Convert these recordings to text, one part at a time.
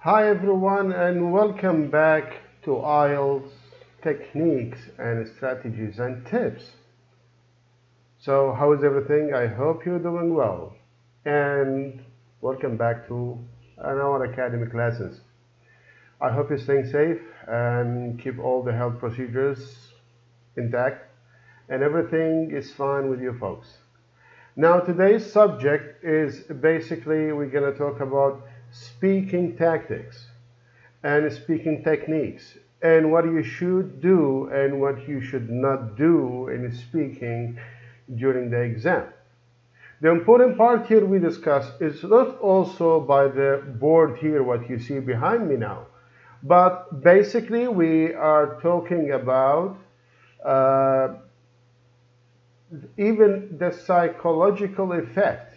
Hi everyone and welcome back to IELTS Techniques and Strategies and Tips. So how is everything? I hope you're doing well and welcome back to our academic classes. I hope you're staying safe and keep all the health procedures intact and everything is fine with you folks. Now today's subject is basically we're going to talk about speaking tactics and speaking techniques and what you should do and what you should not do in speaking during the exam. The important part here we discuss is not also by the board here what you see behind me now, but basically we are talking about even the psychological effect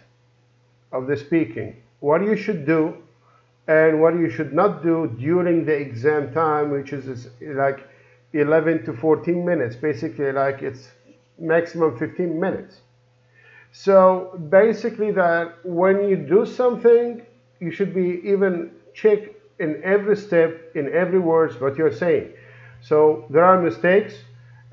of the speaking. What you should do and what you should not do during the exam time, which is like 11 to 14 minutes, basically like it's maximum 15 minutes. So basically that when you do something, you should be even check in every step, in every word what you're saying. So there are mistakes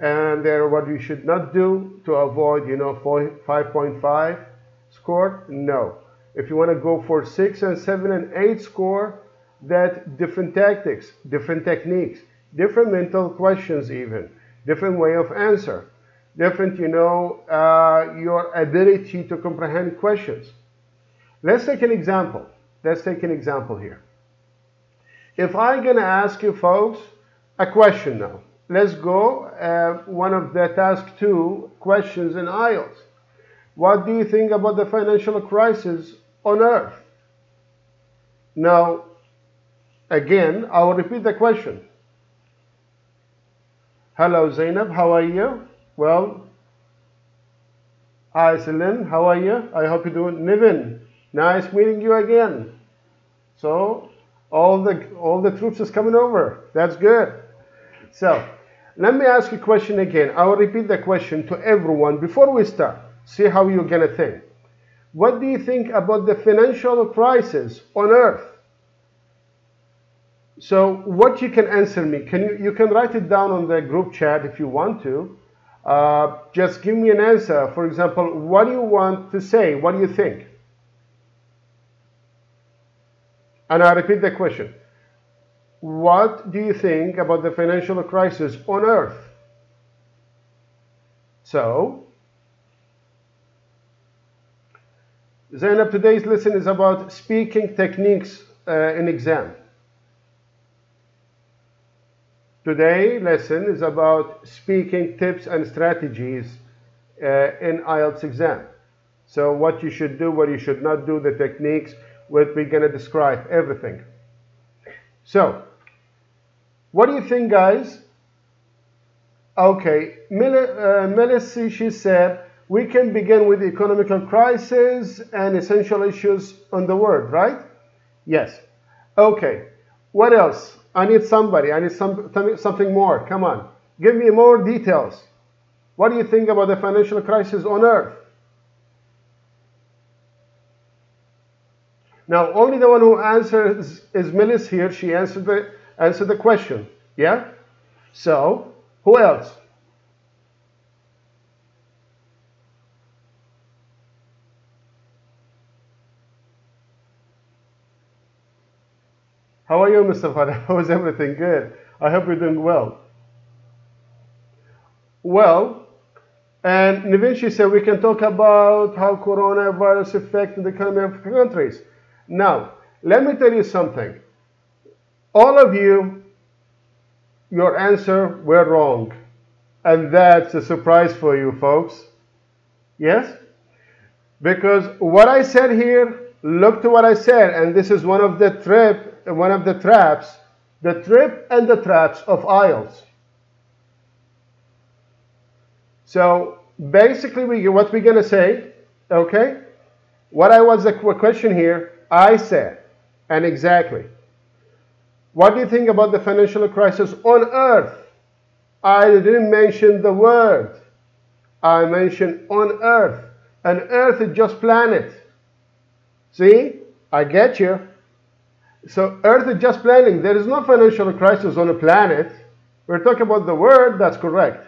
and there are what you should not do to avoid, 5.5 score, no. If you want to go for 6 and 7 and 8 score, that different tactics, different techniques, different mental questions even, different way of answer, different, your ability to comprehend questions. Let's take an example. Let's take an example here. If I'm going to ask you folks a question now, let's go one of the task 2 questions in IELTS. What do you think about the financial crisis on Earth? Now, again, I will repeat the question. Hello, Zainab, how are you? Well, hi, Celine, how are you? I hope you're doing. Niven, nice meeting you again. So, all the troops is coming over. That's good. So, let me ask you a question again. I will repeat the question to everyone before we start. See how you're going to think. What do you think about the financial crisis on Earth? So what you can answer me, you can write it down on the group chat if you want to. Just give me an answer. For example, what do you want to say? What do you think? And I repeat the question. What do you think about the financial crisis on Earth? So, Zainab, today's lesson is about speaking techniques in exam. Today's lesson is about speaking tips and strategies in IELTS exam. So what you should do, what you should not do, the techniques, what we're going to describe, everything. So, what do you think, guys? Okay, Melissa, she said, we can begin with the economical crisis and essential issues on the world, right? Yes. Okay. What else? I need somebody. I need something more. Come on. Give me more details. What do you think about the financial crisis on Earth? Now, only the one who answers is Melis here. She answered the question. Yeah? So, who else? How are you, Mr. Farah? How is everything? Good. I hope you're doing well. Well, and Nivinci said we can talk about how coronavirus affects the economy of countries. Now, let me tell you something. All of you, your answer were wrong. And that's a surprise for you, folks. Yes? Because what I said here, look to what I said, and this is one of the traps of IELTS. So basically, what we're going to say, okay? What I was the question here, I said, and exactly. What do you think about the financial crisis on Earth? I didn't mention the word. I mentioned on Earth. And Earth is just planet. See? I get you. So Earth is just planning. There is no financial crisis on a planet. We're talking about the word, that's correct.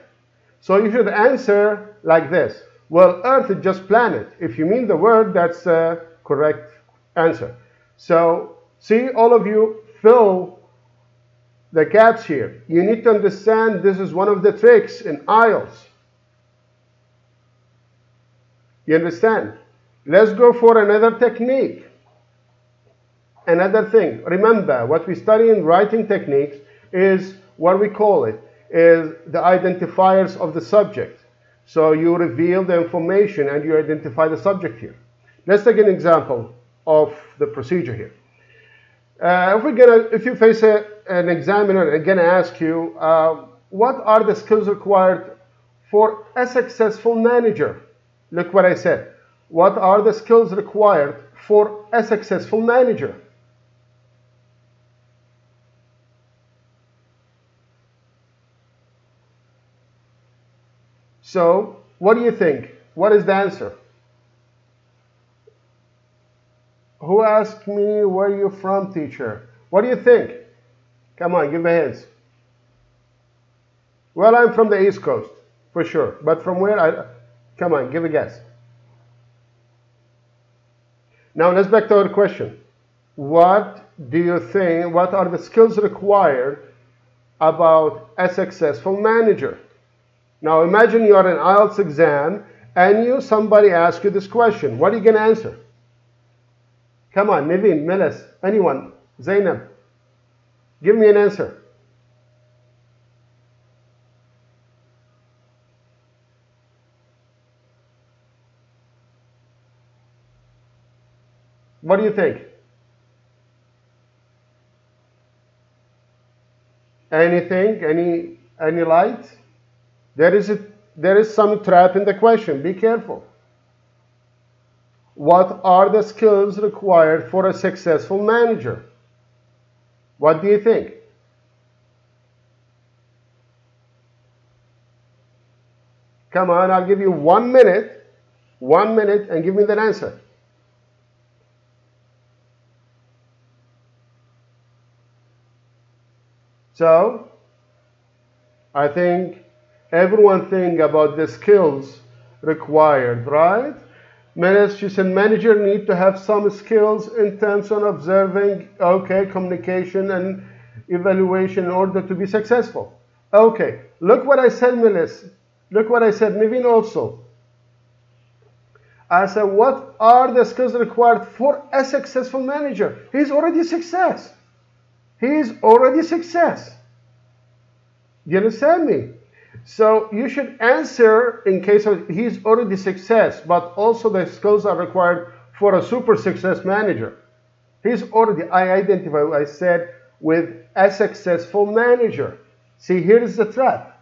So you should answer like this. Well, Earth is just planet. If you mean the word, that's a correct answer. So see, all of you fill the gaps here. You need to understand this is one of the tricks in IELTS. You understand? Let's go for another technique. Another thing. Remember, what we study in writing techniques is what we call it, is the identifiers of the subject. So you reveal the information and you identify the subject here. Let's take an example of the procedure here. If you face an examiner and gonna ask you, what are the skills required for a successful manager? Look what I said. What are the skills required for a successful manager? So, what do you think? What is the answer? Who asked me where you're from, teacher? What do you think? Come on, give me hands. Well, I'm from the East Coast, for sure. But from where? Come on, give a guess. Now, let's back to our question. What do you think, what are the skills required about a successful manager? Now, imagine you are in IELTS exam and somebody asks you this question. What are you going to answer? Come on, Naveen, Melis, anyone, Zainab, give me an answer. What do you think? Anything? Any light? There is some trap in the question. Be careful. What are the skills required for a successful manager? What do you think? Come on, I'll give you 1 minute. 1 minute and give me that answer. So, I think everyone think about the skills required, right? She said manager need to have some skills in terms of observing, okay, communication and evaluation in order to be successful. Okay, look what I said, Melis. Look what I said, Naveen also. I said, what are the skills required for a successful manager? He's already success. He's already success. Do you understand me? So you should answer in case of he's already success, but also the skills are required for a super success manager. He's already, I identified, I said, with a successful manager. See, here's the trap.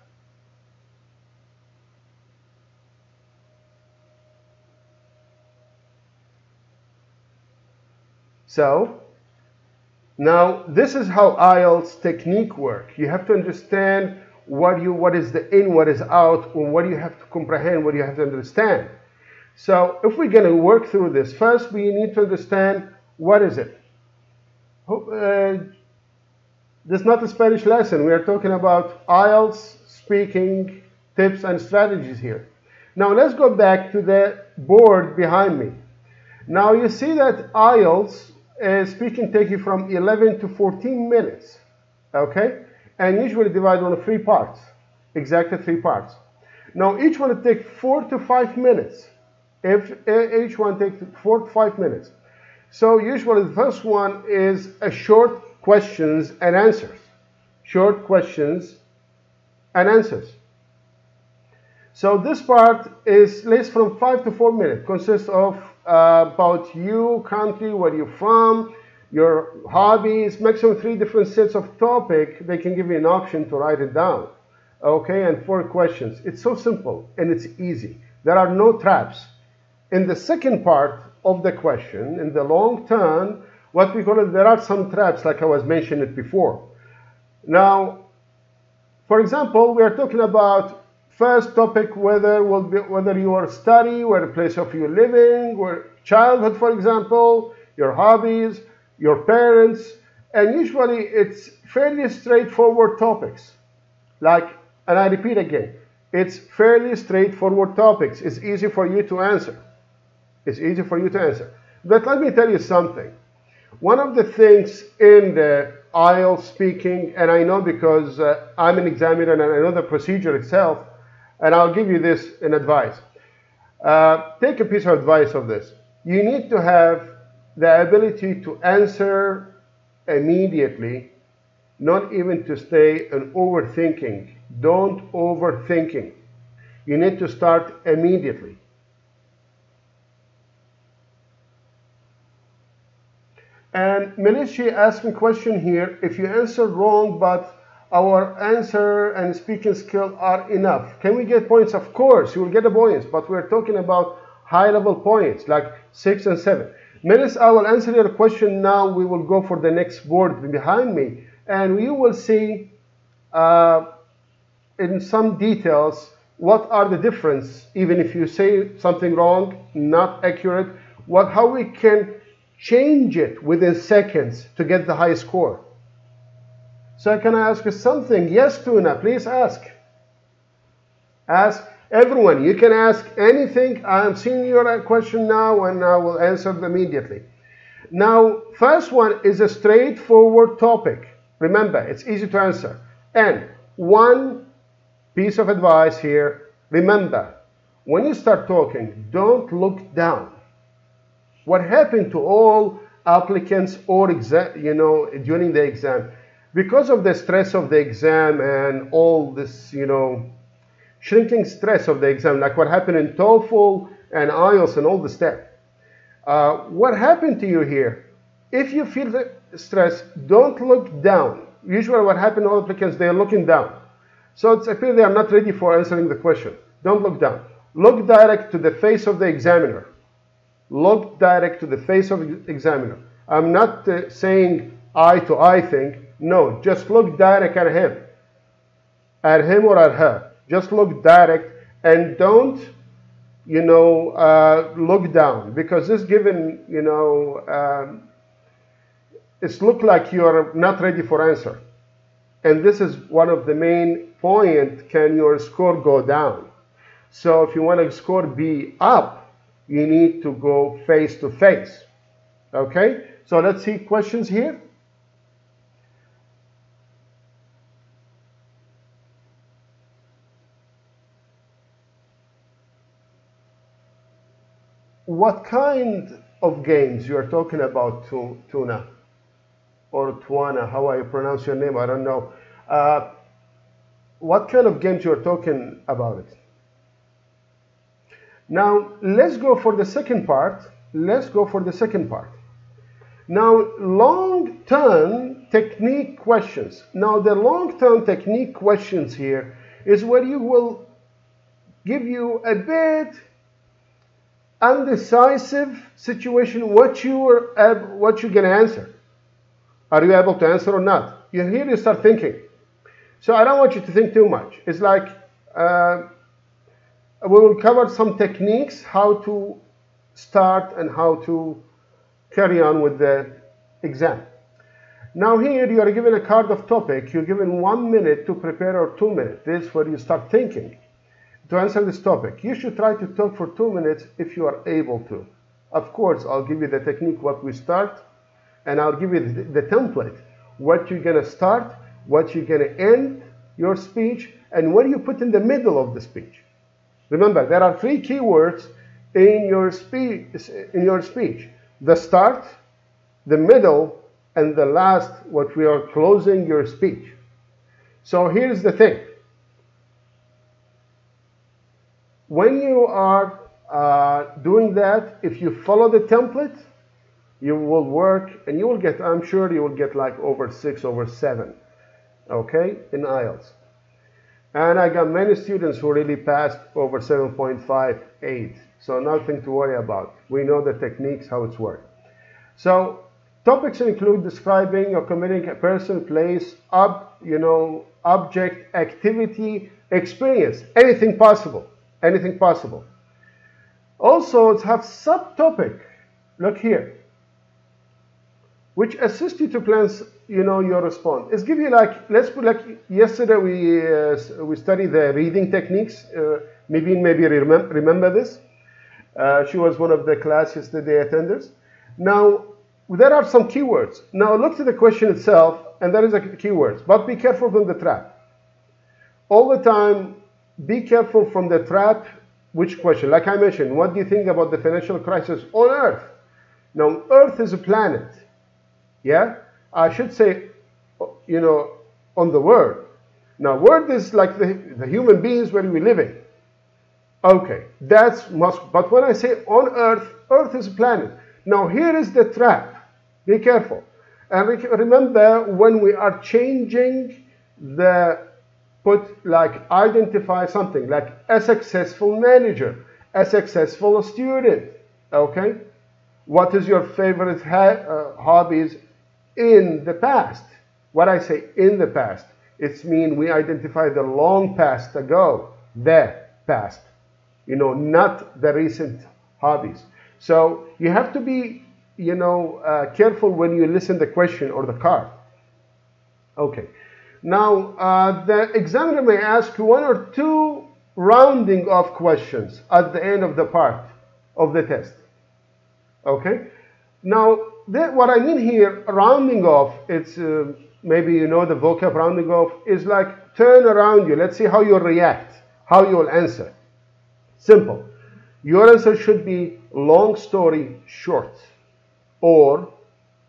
So, now this is how IELTS technique works. You have to understand what is the in, what is out, and what you have to comprehend, what you have to understand. So if we're going to work through this, first we need to understand what is it. This is not a Spanish lesson. We are talking about IELTS speaking tips and strategies here. Now let's go back to the board behind me. Now you see that IELTS speaking takes you from 11 to 14 minutes, okay? And usually divided on 3 parts, exactly 3 parts. Now each one will take 4 to 5 minutes. If each one takes 4 to 5 minutes. So usually the first one is a short questions and answers. Short questions and answers. So this part is less from 5 to 4 minutes, consists of about you, country, where you're from, your hobbies, maximum 3 different sets of topic. They can give you an option to write it down. Okay, and 4 questions. It's so simple and it's easy. There are no traps. In the second part of the question, in the long term, what we call it, there are some traps like I was mentioning before. Now, for example, we are talking about first topic, whether you are study, where the place of your living, where childhood, for example, your hobbies. your parents, and usually it's fairly straightforward topics. Like, and I repeat again, it's fairly straightforward topics. It's easy for you to answer. It's easy for you to answer. But let me tell you something. One of the things in the IELTS speaking, and I know because I'm an examiner and I know the procedure itself, and I'll give you this in advice. Take a piece of advice of this. You need to have the ability to answer immediately, not even to stay in overthinking. Don't overthinking. You need to start immediately. And Milishi asked me a question here. If you answer wrong, but our answer and speaking skill are enough, can we get points? Of course, you will get the points, but we're talking about high-level points, like 6 and 7. Melis, I will answer your question now. We will go for the next board behind me, and you will see in some details what are the difference, even if you say something wrong, not accurate, how we can change it within seconds to get the high score. So can I ask you something? Yes, Tuna, please ask. Ask everyone. You can ask anything. I'm seeing your question now and I will answer it immediately. Now, first one is a straightforward topic. Remember, it's easy to answer. And one piece of advice here. Remember, when you start talking, don't look down. What happened to all applicants or during the exam? Because of the stress of the exam and all this, shrinking stress of the exam, like what happened in TOEFL and IELTS and all the stuff. What happened to you here? If you feel the stress, don't look down. Usually what happened to all applicants, they are looking down. So it's appears they are not ready for answering the question. Don't look down. Look direct to the face of the examiner. Look direct to the face of the examiner. I'm not saying eye to eye thing. No, just look direct at him or at her. Just look direct and don't, look down, because this given, it's look like you're not ready for answer. And this is one of the main points, can your score go down? So if you want to score be up, you need to go face to face. Okay? So let's see questions here. What kind of games you are talking about, Tuna? Or Tuana, how I pronounce your name, I don't know. What kind of games you are talking about it? Now, let's go for the second part. Now, long-term technique questions. Now, the long-term technique questions here is where you will give you a bit undecisive situation, what you're going to answer. Are you able to answer or not? Here you start thinking. So I don't want you to think too much. It's like we will cover some techniques, how to start and how to carry on with the exam. Now here you are given a card of topic. You're given 1 minute to prepare or 2 minutes. This is where you start thinking to answer this topic. You should try to talk for 2 minutes if you are able to. Of course, I'll give you the technique, what we start, and I'll give you the template, what you're going to start, what you're going to end your speech, and what you put in the middle of the speech. Remember, there are 3 keywords in your speech. The start, the middle, and the last, what we are closing your speech. So here's the thing. When you are doing that, if you follow the template, you will work and you will get, I'm sure you will get like over 6, over 7, okay, in IELTS. And I got many students who really passed over 7.5, 8. So nothing to worry about. We know the techniques, how it's worked. So topics include describing or committing a person, place, object, activity, experience, anything possible. Anything possible. Also, have subtopic. Look here. which assist you to plan, your response. It's give you like, let's put like yesterday we studied the reading techniques. Maybe remember this. She was one of the class yesterday attenders. Now, there are some keywords. Now look to the question itself, and there is a keywords, but be careful from the trap. All the time, be careful from the trap. Which question? Like I mentioned, what do you think about the financial crisis on Earth? Now, Earth is a planet. Yeah? I should say, on the world. Now, world is like the human beings where we live in. Okay, that's must. But when I say on Earth, Earth is a planet. Now, here is the trap. Be careful. And remember, when we are changing identify something like a successful manager, a successful student. Okay? What is your favorite hobbies in the past? What I say in the past, it's mean we identify the long past ago, the past, not the recent hobbies. So you have to be, careful when you listen to the question or the card. Okay. Now, the examiner may ask one or two rounding off questions at the end of the part of the test. Okay? Now, what I mean here, rounding off, it's maybe the vocab rounding off is like turn around you. Let's see how you'll react, how you'll answer. Simple. Your answer should be long story short or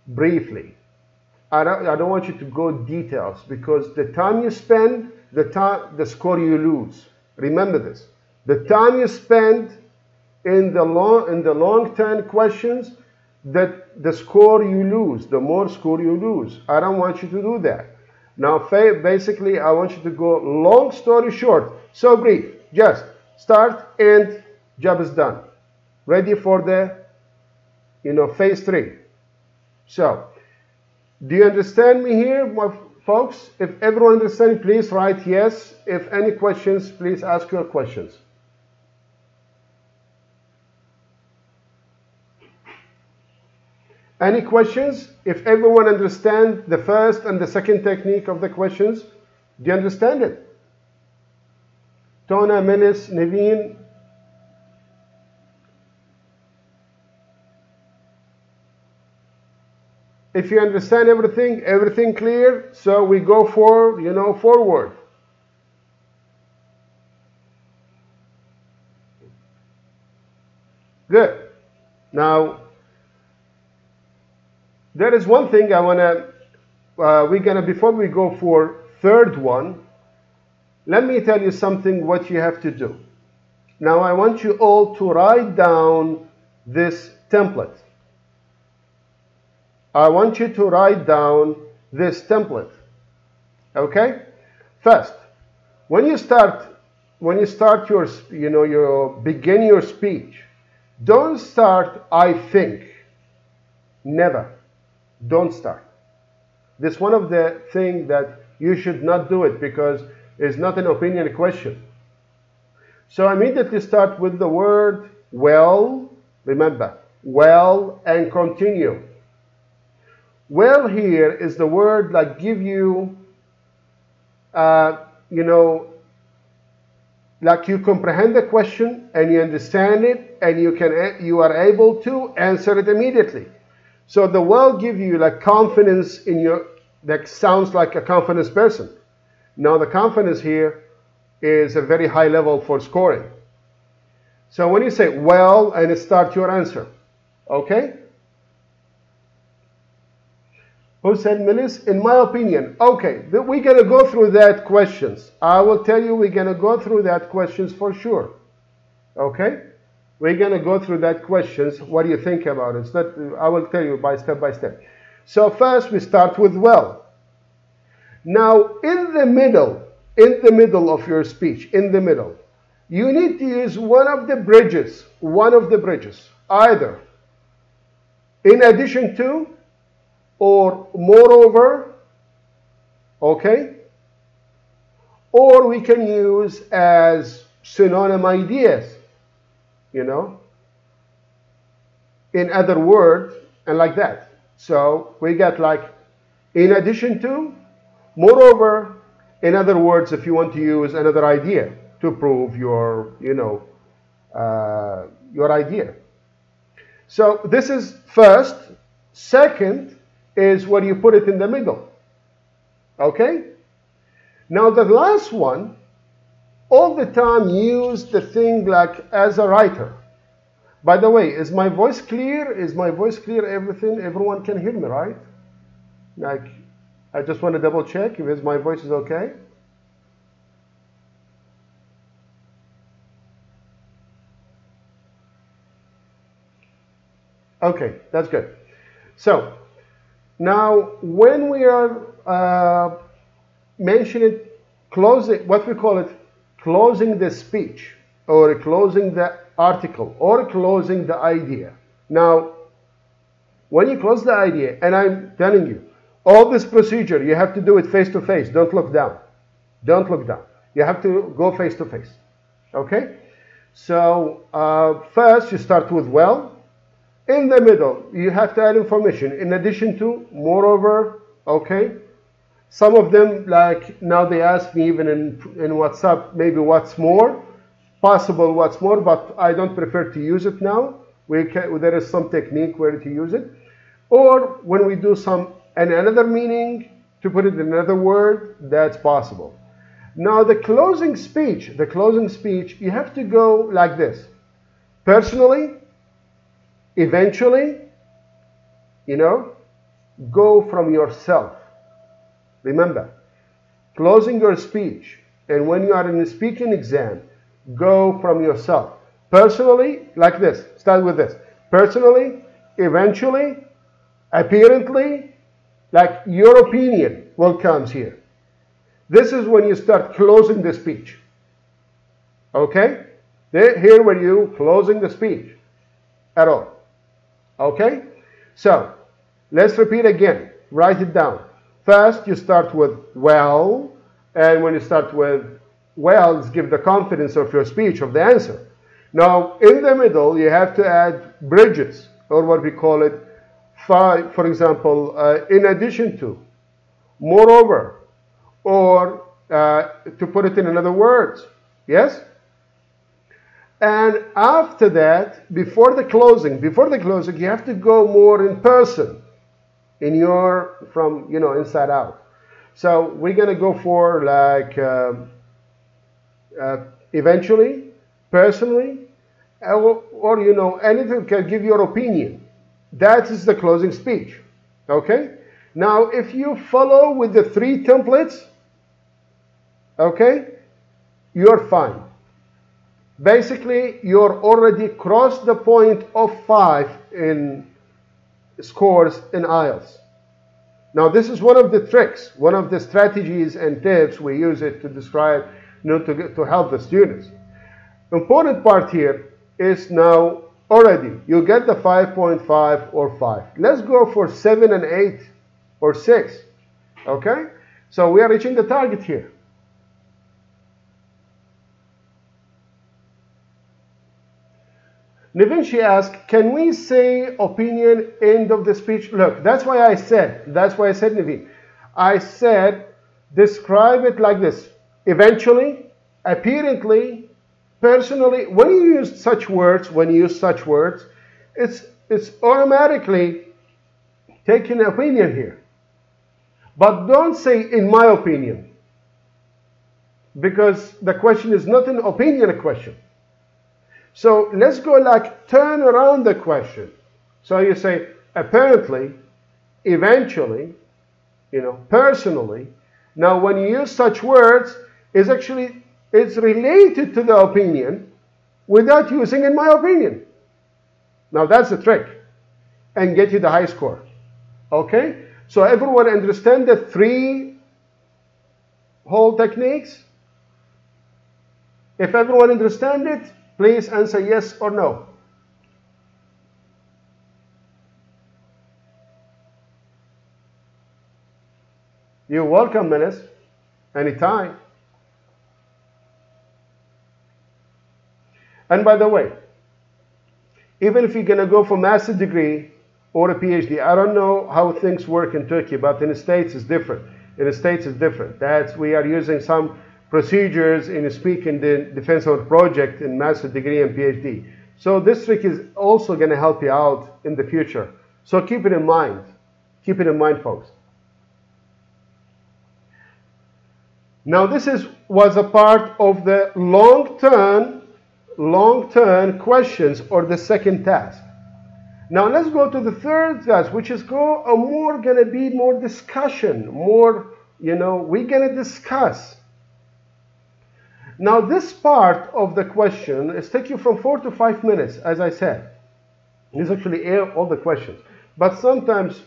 briefly. I don't want you to go details because the time you spend, the score you lose. Remember this. The time you spend in the long-term questions, the score you lose, the more score you lose. I don't want you to do that. Now, basically, I want you to go long story short. So brief. Just start and job is done. Ready for the, phase 3. So, do you understand me here, my folks? If everyone understands, please write yes. If any questions, please ask your questions. Any questions? If everyone understands the first and the second technique of the questions, do you understand it? Tona, Melis, Naveen. If you understand everything clear, so we go for, forward. Good. Now, there is one thing I want to, before we go for third one, let me tell you something what you have to do. Now, I want you all to write down this template. I want you to write down this template. Okay? First, when you start your, you begin your speech, don't start, I think. Never. Don't start. This is one of the things that you should not do it because it's not an opinion question. So immediately start with the word well. Remember, well and continue. Well here is the word like give you, like you comprehend the question and you understand it and you are able to answer it immediately. So the well give you like confidence in your, that sounds like a confidence person. Now the confidence here is a very high level for scoring. So when you say well and start your answer, okay? Who said Melis? In my opinion. Okay, we're going to go through that questions. I will tell you we're going to go through that questions for sure. Okay? We're going to go through that questions. What do you think about it? I will tell you step by step. So first we start with well. Now in the middle of your speech, you need to use one of the bridges, either in addition to or moreover, okay? Or we can use as synonym ideas, in other words, and like that. So we get like, in addition to, moreover, in other words, if you want to use another idea to prove your, your idea. So this is first. Second is when you put it in the middle. Okay? Now the last one, all the time use the thing like as a writer. By the way, is my voice clear? Is my voice clear? Everyone can hear me, right? Like, I just want to double check if my voice is okay. Okay, that's good. So, now when we are mentioning closing, what we call it, closing the speech, or closing the article, or closing the idea. Now, when you close the idea, and I'm telling you, all this procedure, you have to do it face to face. Don't look down. Don't look down. You have to go face to face. Okay? So, first you start with well. In the middle, you have to add information. In addition to, moreover, okay? Some of them, like now they ask me even in WhatsApp, maybe what's more? Possible what's more, but I don't prefer to use it now. There is some technique where to use it. Or when we do another meaning, to put it in another word, that's possible. Now the closing speech, you have to go like this. Personally, eventually, go from yourself. Remember, closing your speech, and when you are in a speaking exam, go from yourself. Personally, like this. Start with this. Personally, eventually, apparently, like your opinion will come here. This is when you start closing the speech. Okay? Here when you closing the speech at all. Okay? So, let's repeat again. Write it down. First, you start with well, and when you start with well, give the confidence of your speech, of the answer. Now, in the middle, you have to add bridges, or what we call it, for example, in addition to, moreover, or to put it in other words. Yes? And after that, before the closing, you have to go more in person, from inside out. So we're gonna go for like eventually, personally, or anything can give your opinion. That is the closing speech. Okay. Now, if you follow with the 3 templates, okay, you're fine. Basically, you're already crossed the point of 5 in scores in IELTS. Now, this is one of the tricks, one of the strategies and tips we use it to describe, to help the students. Important part here is now already you get the 5.5 or 5. Let's go for 7 and 8 or 6. Okay? So we are reaching the target here. Nivinci asked, can we say opinion end of the speech? Look, that's why I said, Nivin. I said, describe it like this. Eventually, apparently, personally, when you use such words, it's automatically taking opinion here. But don't say, in my opinion, because the question is not an opinion question. So let's go like turn around the question. So you say apparently, eventually, personally. Now when you use such words, it's related to the opinion without using in my opinion. Now that's the trick and get you the high score. Okay? So everyone understand the 3 whole techniques? If everyone understand it, please answer yes or no. You're welcome, Menace. Anytime. And by the way, even if you're going to go for master's degree, or a PhD. I don't know how things work in Turkey, but in the States it's different. In the States it's different. We are using some procedures in speaking the defense of the project in master's degree and PhD. So this trick is also going to help you out in the future. So keep it in mind. Keep it in mind, folks. Now this was a part of the long-term questions or the second task. Now let's go to the third task, which is going to be more discussion, more, we're going to discuss. Now this part of the question is take you from 4 to 5 minutes, as I said. It's actually all the questions. But sometimes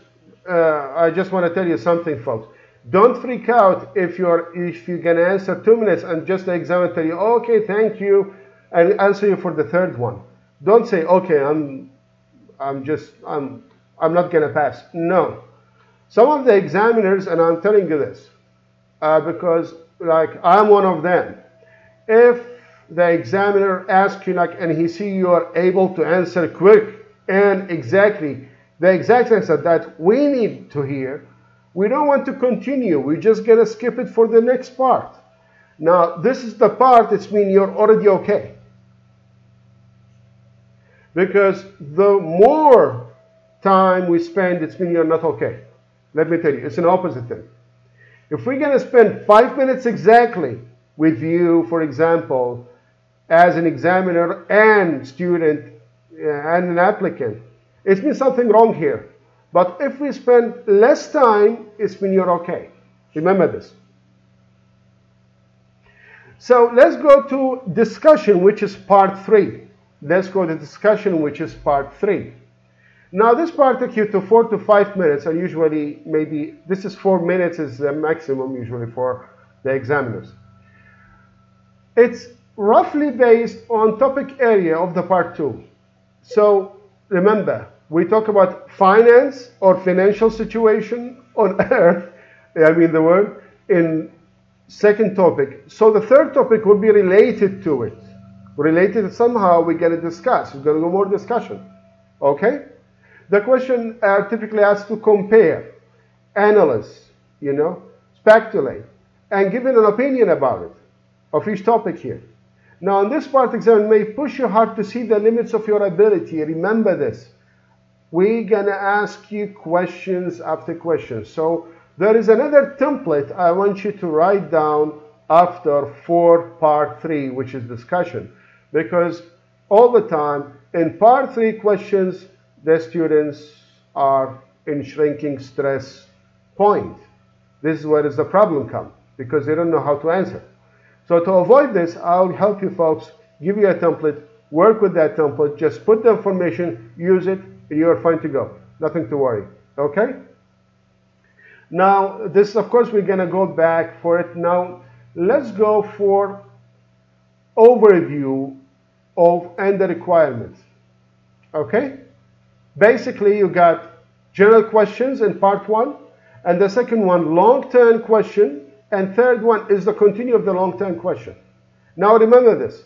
I just want to tell you something, folks. Don't freak out if you're going to answer 2 minutes and just the examiner tell you, okay, thank you, and answer you for the third one. Don't say, okay, I'm not going to pass. No. Some of the examiners, and I'm telling you this, because I'm one of them. If the examiner asks you and he see you are able to answer quick and exactly the exact answer that we need to hear, we don't want to continue. We're just going to skip it for the next part. Now, this is the part that means you're already okay. Because the more time we spend, it means you're not okay. Let me tell you, it's an opposite thing. If we're going to spend 5 minutes exactly with you, for example, as an examiner and student and an applicant, it means something wrong here. But if we spend less time, it means you're okay. Remember this. So let's go to discussion, which is part 3. Let's go to discussion, which is part 3. Now this part takes you to 4 to 5 minutes, and usually maybe this is 4 minutes is the maximum usually for the examiners. It's roughly based on topic area of the part 2. So remember, we talk about finance or financial situation on earth, the word, in second topic. So the third topic will be related to it. Related somehow, we're going to discuss. We're going to go more discussion. Okay? The question are typically asked to compare, analyze, speculate, and give an opinion about it, of each topic here. Now, in this part, exam may push you hard to see the limits of your ability. Remember this. We're going to ask you questions after questions. So there is another template I want you to write down after for part 3, which is discussion. Because all the time, in part 3 questions, the students are in shrinking stress point. This is where the problem comes, because they don't know how to answer. So to avoid this, I'll help you folks, give you a template, work with that template, just put the information, use it, and you're fine to go. Nothing to worry. Okay? Now, this, of course, we're going to go back for it. Now, let's go for overview and the requirements. Okay? Basically, you got general questions in part 1, and the second one, long-term question, and third one is the continue of the long-term question. Now, remember this.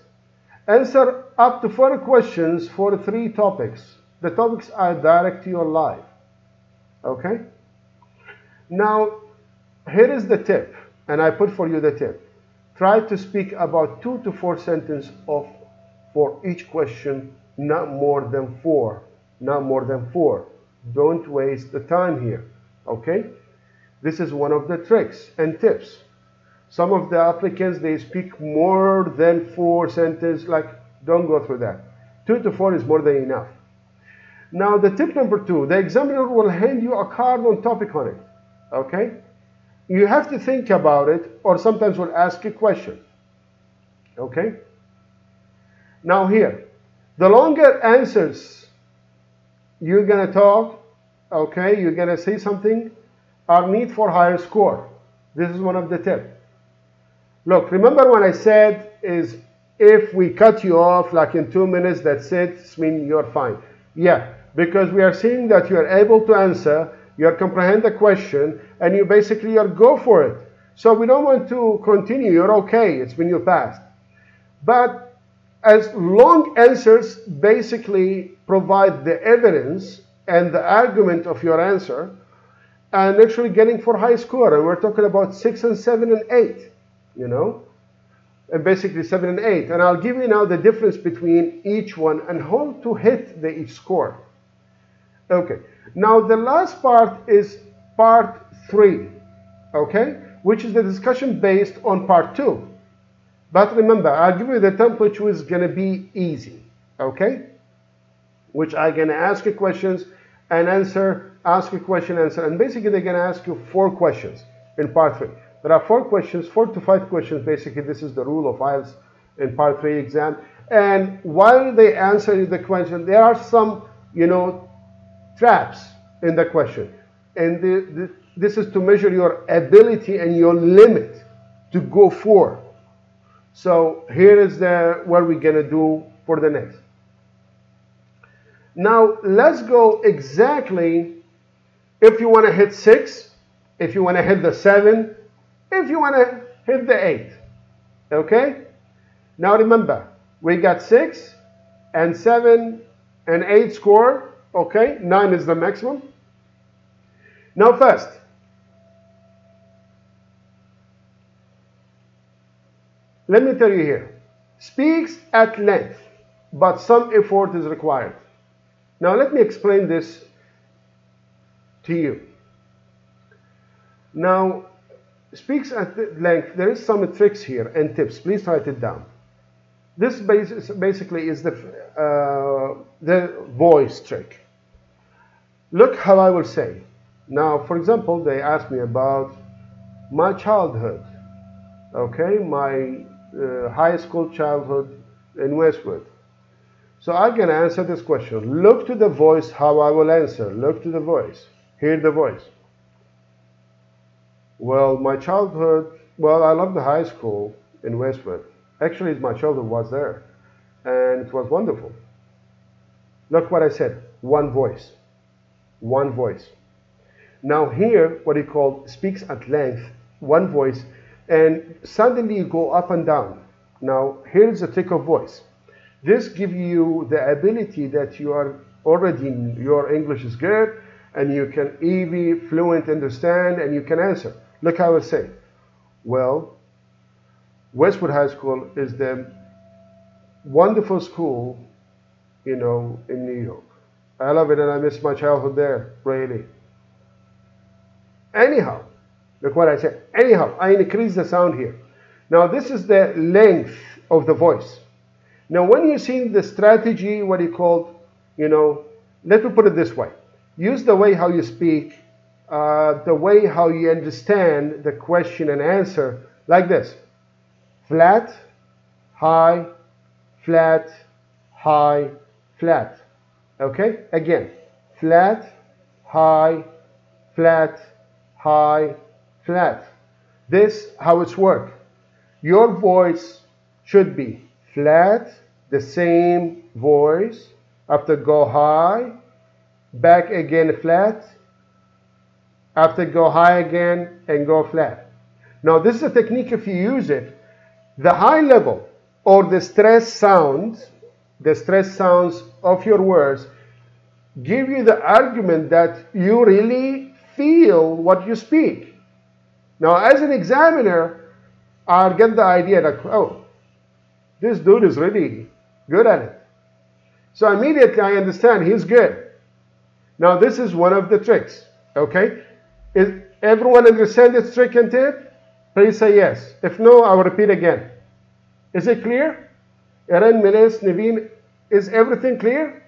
Answer up to 4 questions for 3 topics. The topics are direct to your life. Okay? Now, here is the tip, and I put for you the tip. Try to speak about 2 to 4 sentences for each question, not more than 4. Not more than 4. Don't waste the time here. Okay? This is one of the tricks and tips. Some of the applicants, they speak more than 4 sentences. Don't go through that. 2 to 4 is more than enough. Now, the tip number 2, the examiner will hand you a card on topic on it. Okay? You have to think about it, or sometimes will ask you a question. Okay? Now here, the longer answers you're going to talk, okay, you're going to say something, are need for higher score. This is one of the tips. Look, remember when I said is if we cut you off in 2 minutes, that's it means you're fine. Yeah, because we are seeing that you're able to answer, you comprehend the question, and you basically go for it. So we don't want to continue. You're okay. It's when you passed. But as long answers basically provide the evidence and the argument of your answer, and actually getting for high score. And we're talking about 6 and 7 and 8, you know, and basically 7 and 8. And I'll give you now the difference between each one and how to hit the each score. Okay, now the last part is part 3, okay, which is the discussion based on part 2. But remember, I'll give you the template which is going to be easy, okay, which I'm going to ask you questions and answer, ask a question, answer, and basically they're going to ask you 4 questions in part 3. There are 4 questions, 4 to 5 questions, basically this is the rule of IELTS in part 3 exam. And while they answer the question, there are some, you know, traps in the question. And this is to measure your ability and your limit to go for. So here is what we're going to do for the next. Now, let's go exactly if you want to hit 6, if you want to hit the 7, if you want to hit the 8. Okay? Now remember, we got 6 and 7 and 8 score. Okay? 9 is the maximum. Now first, let me tell you here. Speaks at length, but some effort is required. Now let me explain this to you. Now, speaks at length, there is some tricks here and tips. Please write it down. This basically is the voice trick. Look how I will say. Now, for example, they asked me about my childhood. Okay, my high school childhood in Westwood. So I'm going to answer this question. Look to the voice how I will answer. Look to the voice. Hear the voice. Well, my childhood, well, I love the high school in Westwood. Actually, my childhood was there, and it was wonderful. Look what I said. One voice. One voice. Now here, what he called speaks at length, one voice, and suddenly you go up and down. Now, here's the trick of voice. This gives you the ability that you are already, your English is good, and you can easily, fluent, understand, and you can answer. Look how I say. Well, Westwood High School is the wonderful school, you know, in New York. I love it, and I miss my childhood there, really. Anyhow, look what I said. Anyhow, I increase the sound here. Now, this is the length of the voice. Now, when you see the strategy, what you call, you know, let me put it this way. Use the way how you speak, the way how you understand the question and answer, like this. Flat, high, flat, high, flat. Okay? Again. Flat, high, flat, high, flat. This how it's work. Your voice should be flat, the same voice, after go high, back again flat, after go high again and go flat. Now this is a technique if you use it. The high level or the stress sounds of your words give you the argument that you really feel what you speak. Now as an examiner, I'll get the idea that, oh, this dude is really good at it. So immediately I understand he's good. Now this is one of the tricks, okay? Is everyone understand this trick and tip? Please say yes. If no, I will repeat again. Is it clear? Eren, Meles, Naveen, is everything clear?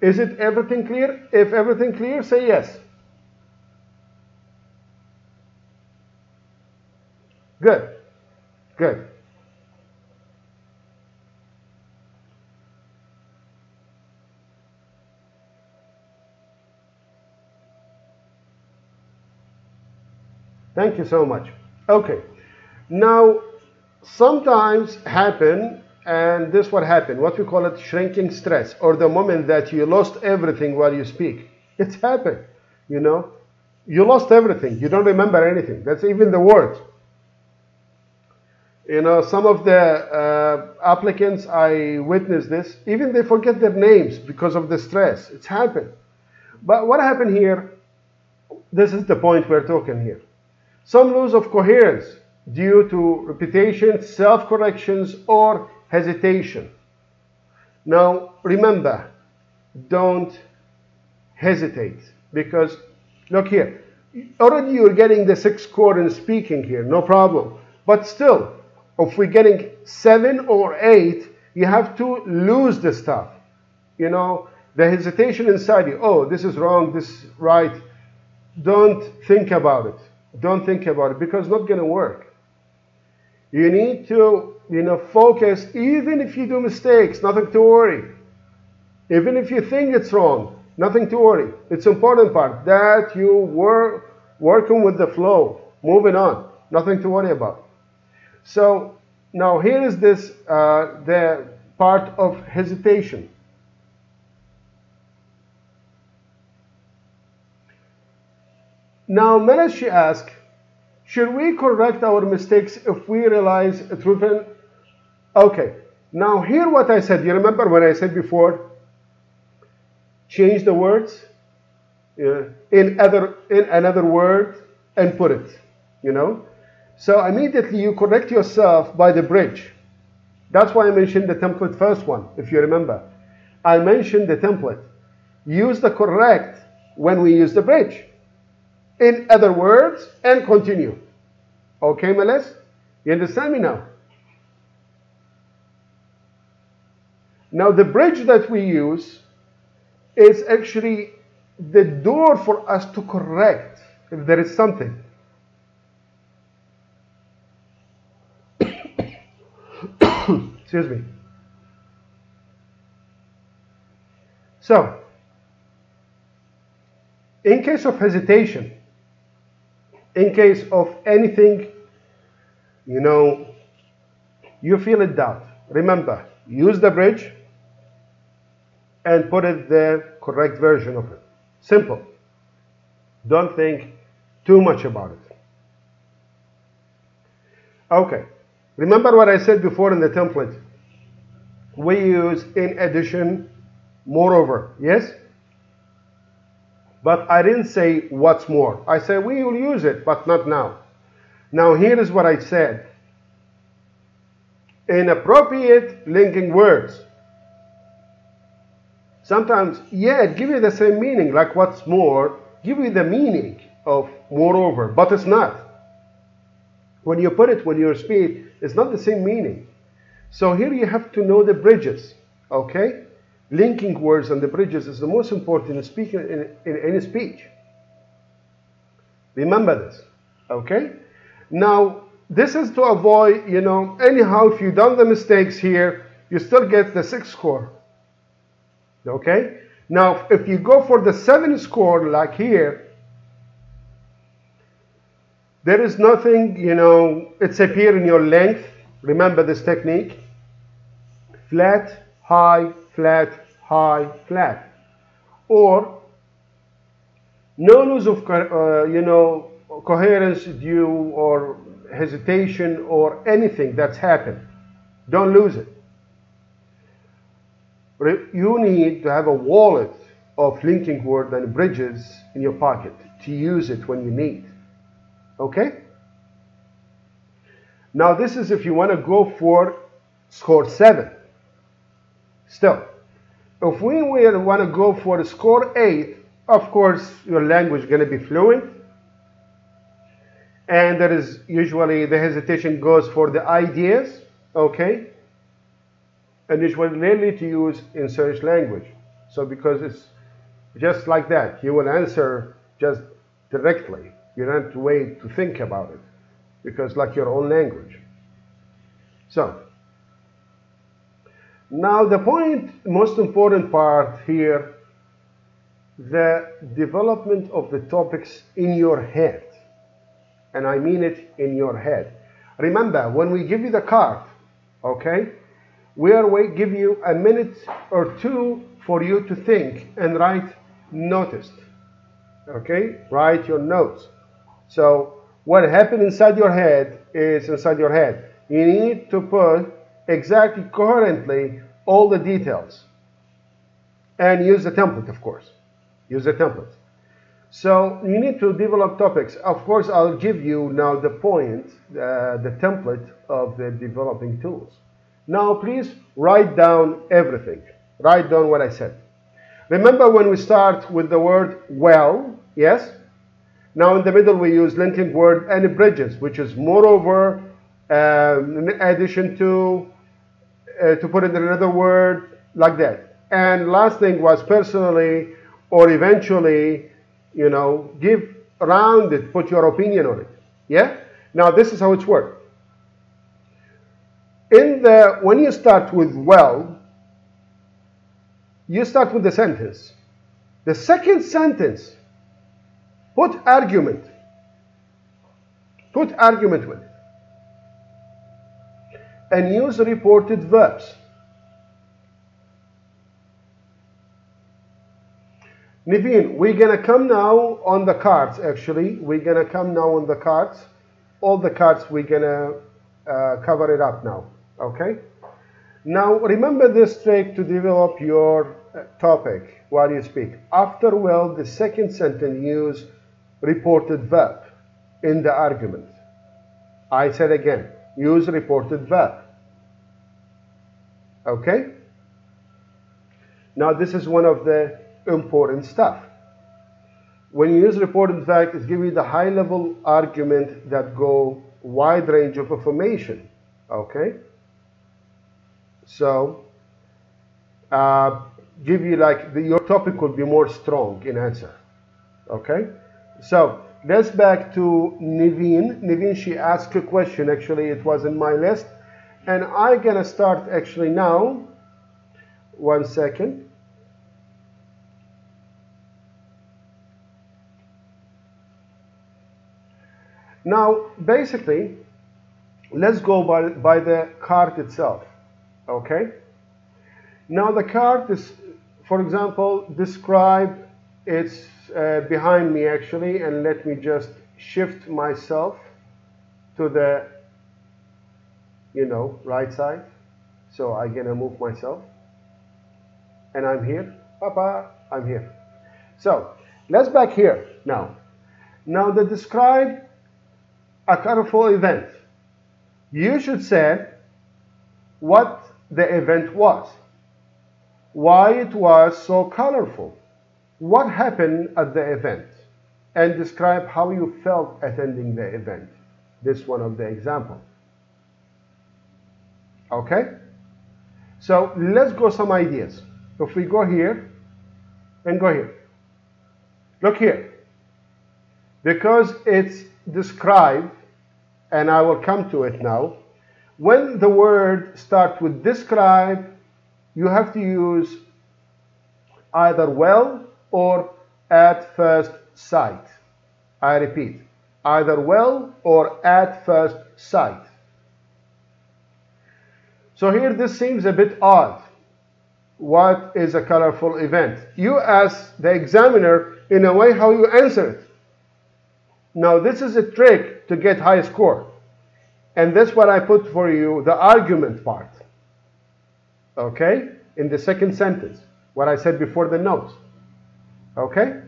Is it everything clear? If everything clear, say yes. Good. Good. Thank you so much. Okay. Now, sometimes happen, and this what happened, what we call it shrinking stress, or the moment that you lost everything while you speak. It's happened, you know. You lost everything. You don't remember anything. That's even the word. You know, some of the applicants, I witnessed this, even they forget their names because of the stress. It's happened. But what happened here, this is the point we're talking here. Some lose of coherence due to repetition, self-corrections, or hesitation. Now, remember, don't hesitate, because look here, already you're getting the 6 score in speaking here, no problem. But still, if we're getting 7 or 8, you have to lose the stuff. You know, the hesitation inside you, oh, this is wrong, this is right. Don't think about it. Don't think about it, because it's not going to work. You need to, you know, focus. Even if you do mistakes, nothing to worry. Even if you think it's wrong, nothing to worry. It's important part that you were working with the flow, moving on, nothing to worry about. So now here is this, the part of hesitation. Now, Melashi asked, should we correct our mistakes if we realize it's written? Okay, now hear what I said. You remember when I said before, change the words in another word and put it, you know? So immediately you correct yourself by the bridge. That's why I mentioned the template first one, if you remember. I mentioned the template. Use the correct when we use the bridge. In other words, and continue. Okay, Meles? You understand me now? Now, the bridge that we use is actually the door for us to correct if there is something. Excuse me. So, in case of hesitation, in case of anything, you know, you feel in doubt, remember, use the bridge and put it the correct version of it. Simple. Don't think too much about it. Okay. Remember what I said before in the template. We use in addition, moreover. Yes? But I didn't say what's more. I said we will use it, but not now. Now here is what I said. Inappropriate linking words. Sometimes, yeah, it gives you the same meaning, like what's more, give you the meaning of moreover, but it's not. When you put it, when you speak, it's not the same meaning. So here you have to know the bridges, okay? Linking words and the bridges is the most important in speaking in any speech. Remember this, okay? Now, this is to avoid, you know, anyhow, if you've done the mistakes here, you still get the 6 score, okay? Now, if you go for the 7 score, like here, there is nothing, you know, it's appear in your length. Remember this technique. Flat, high, flat, high, flat. Or no lose of, you know, coherence due or hesitation or anything that's happened. Don't lose it. You need to have a wallet of linking word and bridges in your pocket to use it when you need. Okay? Now this is if you want to go for score 7. Still, if we want to go for score 8, of course your language is going to be fluent. And there is usually the hesitation goes for the ideas. Okay? And usually rarely to use in search language. So because it's just like that, you will answer just directly. You don't have to wait to think about it, because like your own language. So, now the most important part here, the development of the topics in your head. And I mean it in your head. Remember, when we give you the card, okay, we give you a minute or two for you to think and write noticed. Okay, write your notes. So what happened inside your head is inside your head. you need to put exactly coherently all the details. And use the template, of course. Use the template. So you need to develop topics. Of course, I'll give you now the point, the template of the developing tools. Now, please write down everything. Write down what I said. Remember when we start with the word well, yes? Now in the middle we use linking word and bridges, which is moreover, in addition to put in another word, like that. And last thing was personally or eventually, you know, give around it, put your opinion on it. Yeah? Now this is how it's worked. When you start with well, you start with the sentence. The second sentence, put argument. Put argument with it. And use reported verbs. Niveen, we're going to come now on the cards, actually. We're going to come now on the cards. All the cards, we're going to cover it up now. Okay? Now, remember this trick to develop your topic while you speak. After well, the second sentence, use reported verb in the argument. I said again, use reported verb. Okay? Now, this is one of the important stuff. When you use reported verb, it gives you the high-level argument that go wide range of information. Okay? So, give you like, your topic will be more strong in answer. Okay? So, let's back to Niveen. Niveen, she asked a question. Actually, it was in my list. And I'm going to start actually now. 1 second. Now, basically, let's go by the card itself. Okay? Now, the card is, for example, describe, it's behind me actually, and let me just shift myself to the, you know, right side. So I'm going to move myself. And I'm here. Papa, I'm here. So, let's back here now. Now, the describe a colorful event. You should say what the event was, why it was so colorful, what happened at the event, and describe how you felt attending the event. This is one of the examples. Okay? So let's go some ideas. If we go here and go here. Look here. Because it's described, and I will come to it now, when the word starts with describe, you have to use either well or at first sight. I repeat, either well or at first sight. So here this seems a bit odd. What is a colorful event? You ask the examiner in a way how you answer it. Now this is a trick to get high score. And that's what I put for you, the argument part. Okay? In the second sentence. What I said before the notes. Okay?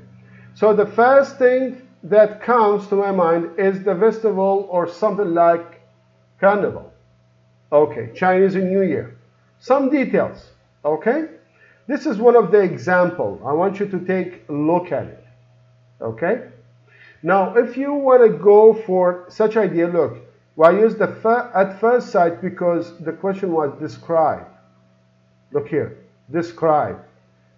So the first thing that comes to my mind is the festival or something like carnival. Okay, Chinese New Year. Some details. Okay? This is one of the examples. I want you to take a look at it. Okay? Now, if you want to go for such idea, look, well, I used the at first sight because the question was describe. Look here, describe.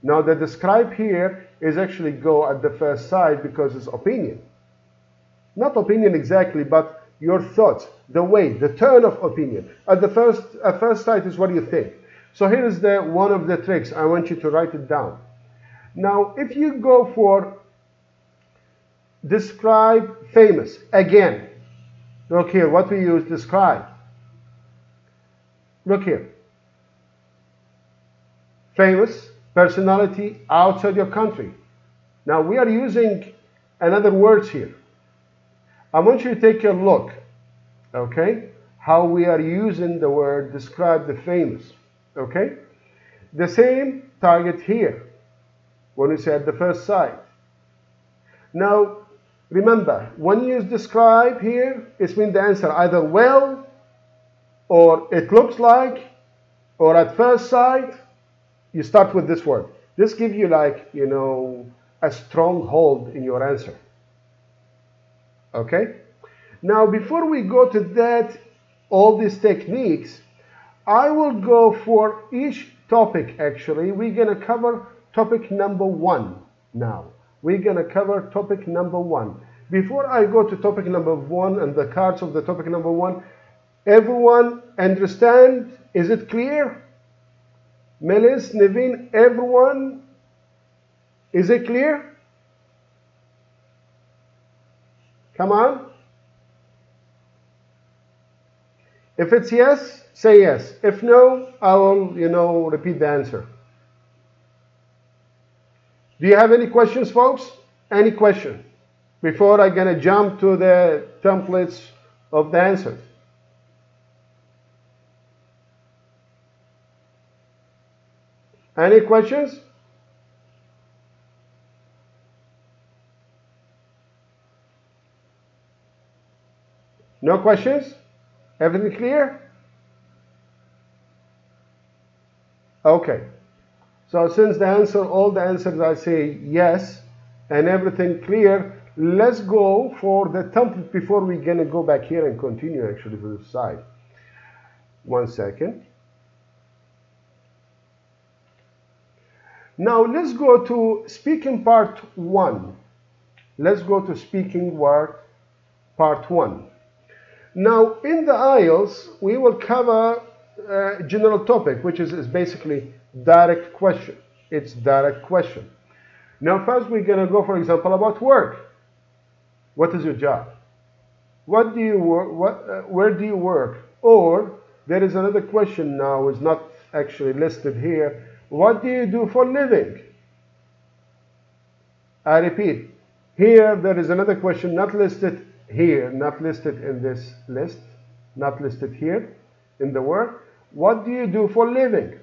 Now, the describe here is actually go at the first sight because it's opinion. Not opinion exactly, but your thoughts, the way, the turn of opinion. At first sight is what you think. So here is one of the tricks. I want you to write it down. Now, if you go for describe famous, again, look here, what we use, describe. Look here. Famous, personality outside your country. Now, we are using another words here. I want you to take a look, okay? how we are using the word describe the famous. Okay? The same target here when we say at the first sight. Now, remember, when you use describe here, it means the answer either well, or it looks like, or at first sight. You start with this word. This gives you like, you know, a strong hold in your answer. Okay? Now, before we go to that, all these techniques, I will go for each topic actually. We're going to cover topic number 1 now. We're going to cover topic number 1. Before I go to topic number 1 and the cards of the topic number 1, everyone understand? Is it clear? Melis, Nevin, everyone? Is it clear? Come on. If it's yes, say yes. If no, I will, you know, repeat the answer. Do you have any questions, folks? Any question? Before I'm going to jump to the templates of the answers. Any questions? No questions? Everything clear? Okay. So since the answer, all the answers I say yes and everything clear, let's go for the template before we're going to go back here and continue actually to the side. 1 second. Now let's go to speaking part 1. Let's go to speaking part 1. Now in the IELTS, we will cover a general topic, which is basically direct question. It's direct question. Now first we're going to go, for example, about work. What is your job? What do you work? Where do you work? Or there is another question now, is not actually listed here. What do you do for living? I repeat, here there is another question not listed here, not listed in this list, not listed here in the word. What do you do for living?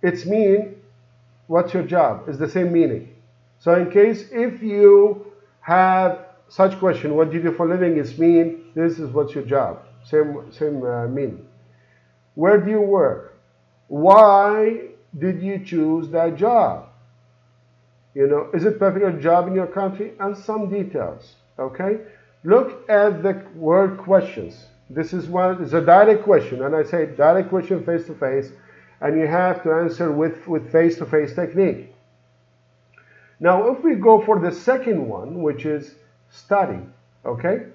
It's mean, what's your job? It's the same meaning. So in case if you have such question, what do you do for living, is mean, this is what's your job. Same meaning. Where do you work? Why did you choose that job? You know, is it popular job in your country? And some details, okay? Look at the word questions. This is one, it's a direct question, and I say direct question face to face, and you have to answer with face to face technique. Now, if we go for the second one, which is study, okay?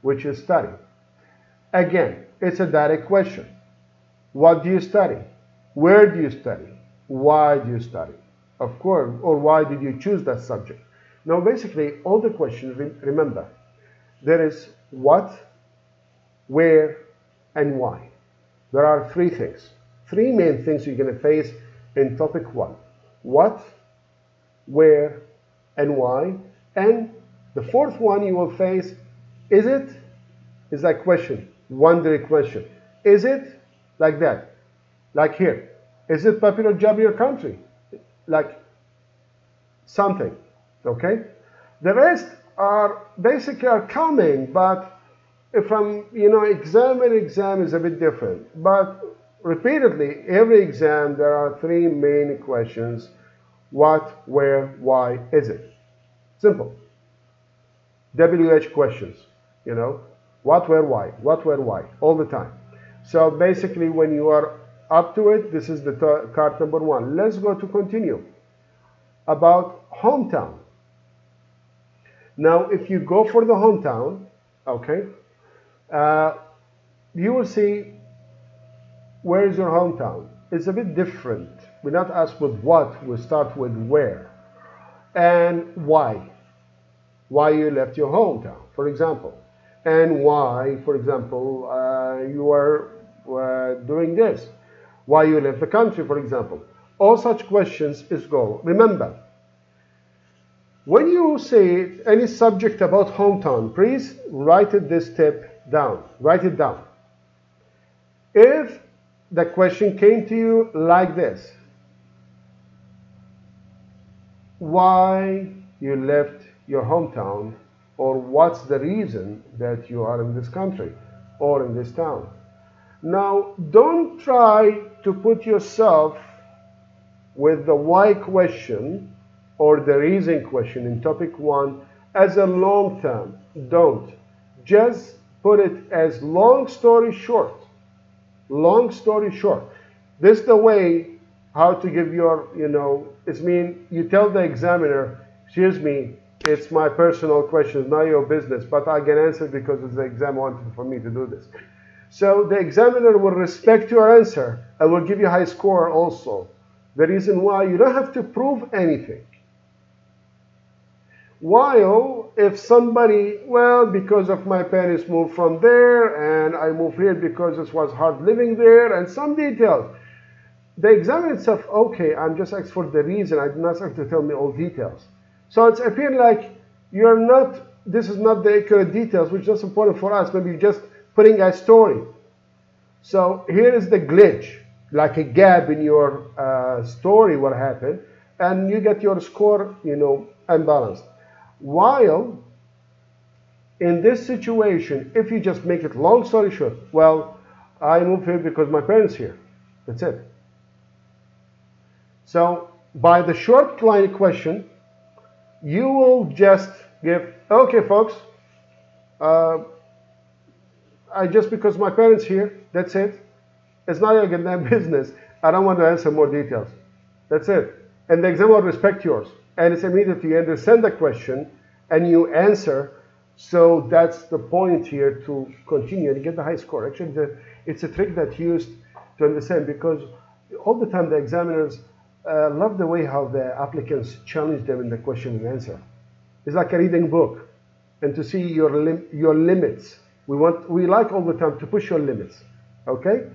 Which is study. Again, it's a direct question. What do you study? Where do you study? Why do you study? Of course, or why did you choose that subject? Now, basically, all the questions, remember, there is what, where, and why. There are 3 things. 3 main things you're going to face in topic 1. What, where, and why. And the 4th one you will face, is it? Is that question, one direct question. Is it like that? Like here. Is it popular job in your country? Like something, okay? The rest are basically are coming, but from, you know, exam and exam is a bit different. But repeatedly, every exam, there are 3 main questions. What, where, why, is it? Simple. WH questions, you know. What, where, why? What, where, why? All the time. So basically, when you are up to it, this is the card number 1. Let's go to continue. About hometown. Now, if you go for the hometown, okay, you will see where is your hometown. It's a bit different. We not ask with what, we start with where. And why. Why you left your hometown, for example. And why, for example, you are doing this. Why you left the country, for example. All such questions is go. Remember, when you say any subject about hometown, please write this tip down. Write it down. If the question came to you like this, why you left your hometown, or what's the reason that you are in this country or in this town? Now, don't try to put yourself with the why question or the reason question in topic 1 as a long term. Don't. Just put it as long story short. Long story short. This is the way how to give your, it's mean you tell the examiner, excuse me, it's my personal question, not your business, but I can answer because it's the exam wanted for me to do this. So the examiner will respect your answer and will give you a high score also. The reason why you don't have to prove anything. While if somebody, well, because of my parents moved from there and I moved here because it was hard living there and some details. The examiner itself, okay, I'm just asking for the reason. I did not ask to tell me all details. So it's appearing like you're not, this is not the accurate details, which is just important for us. Maybe you're just putting a story. So here is the glitch, like a gap in your story, what happened, and you get your score, unbalanced. While in this situation, if you just make it long story short, well, I moved here because my parents here. That's it. So by the short line question, you will just give, okay, folks, I just because my parents here, that's it. It's not your goddamn business. I don't want to answer more details. That's it. And the examiner will respect yours. And it's immediately you understand the question and you answer. So that's the point here to continue and get the high score. Actually, it's a trick that's used to understand because all the time the examiners love the way how the applicants challenge them in the question and answer. It's like a reading book and to see your limits. We like all the time to push your limits. Okay?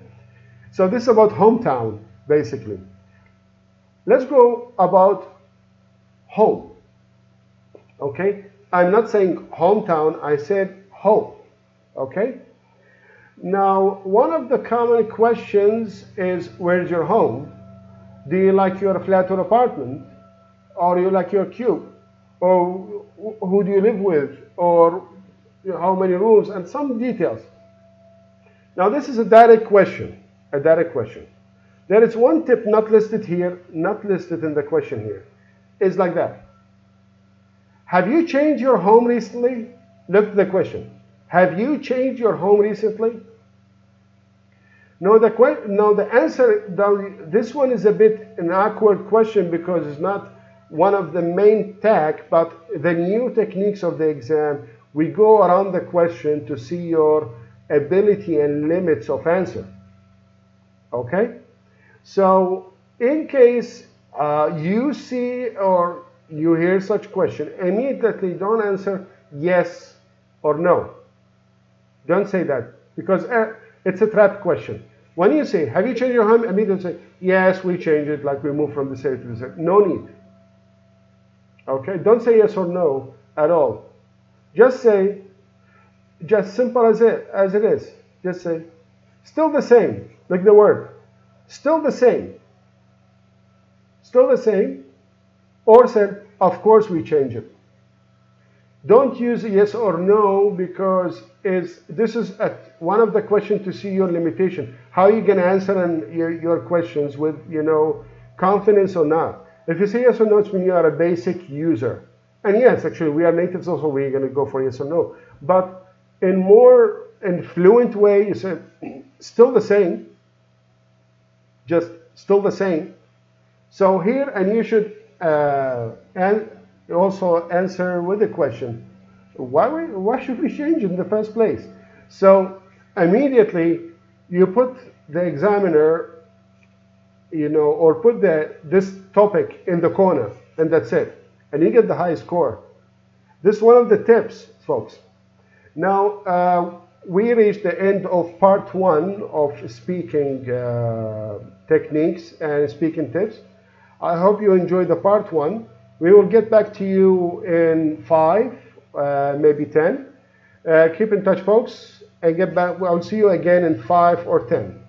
So this is about hometown, basically. Let's go about home. Okay? I'm not saying hometown, I said home. Okay? Now, one of the common questions is, where's your home? Do you like your flat or apartment? Or do you like your cube? Or who do you live with? Or how many rooms? And some details. Now, this is a direct question. A direct question. There is one tip not listed here, not listed in the question here. It's like that. Have you changed your home recently? Look at the question. Have you changed your home recently? No, the answer, this one is a bit an awkward question because it's not one of the main tag, but the new techniques of the exam, we go around the question to see your ability and limits of answer. Okay? So, in case you see or you hear such question, immediately don't answer yes or no. Don't say that because it's a trap question. When you say, have you changed your home? Immediately say, yes, we changed it, like we moved from this area to this area. No need. Okay? Don't say yes or no at all. Just say, just simple as it is. Just say, still the same. Like the word. Still the same. Still the same. Or say, of course we change it. Don't use yes or no because this is one of the questions to see your limitation. How are you going to answer your questions with, confidence or not? If you say yes or no, it's when you are a basic user. And yes, actually, we are natives also. We're going to go for yes or no. But in fluent way, you say, still the same. Just still the same. So here, and you should and also answer with a question. Why should we change in the first place? So immediately you put the examiner, or put this topic in the corner, and that's it. And you get the high score. This is one of the tips, folks. Now, we reached the end of part 1 of speaking techniques and speaking tips. I hope you enjoyed the part 1. We will get back to you in 5, maybe 10. Keep in touch, folks, and get back. I'll see you again in 5 or 10.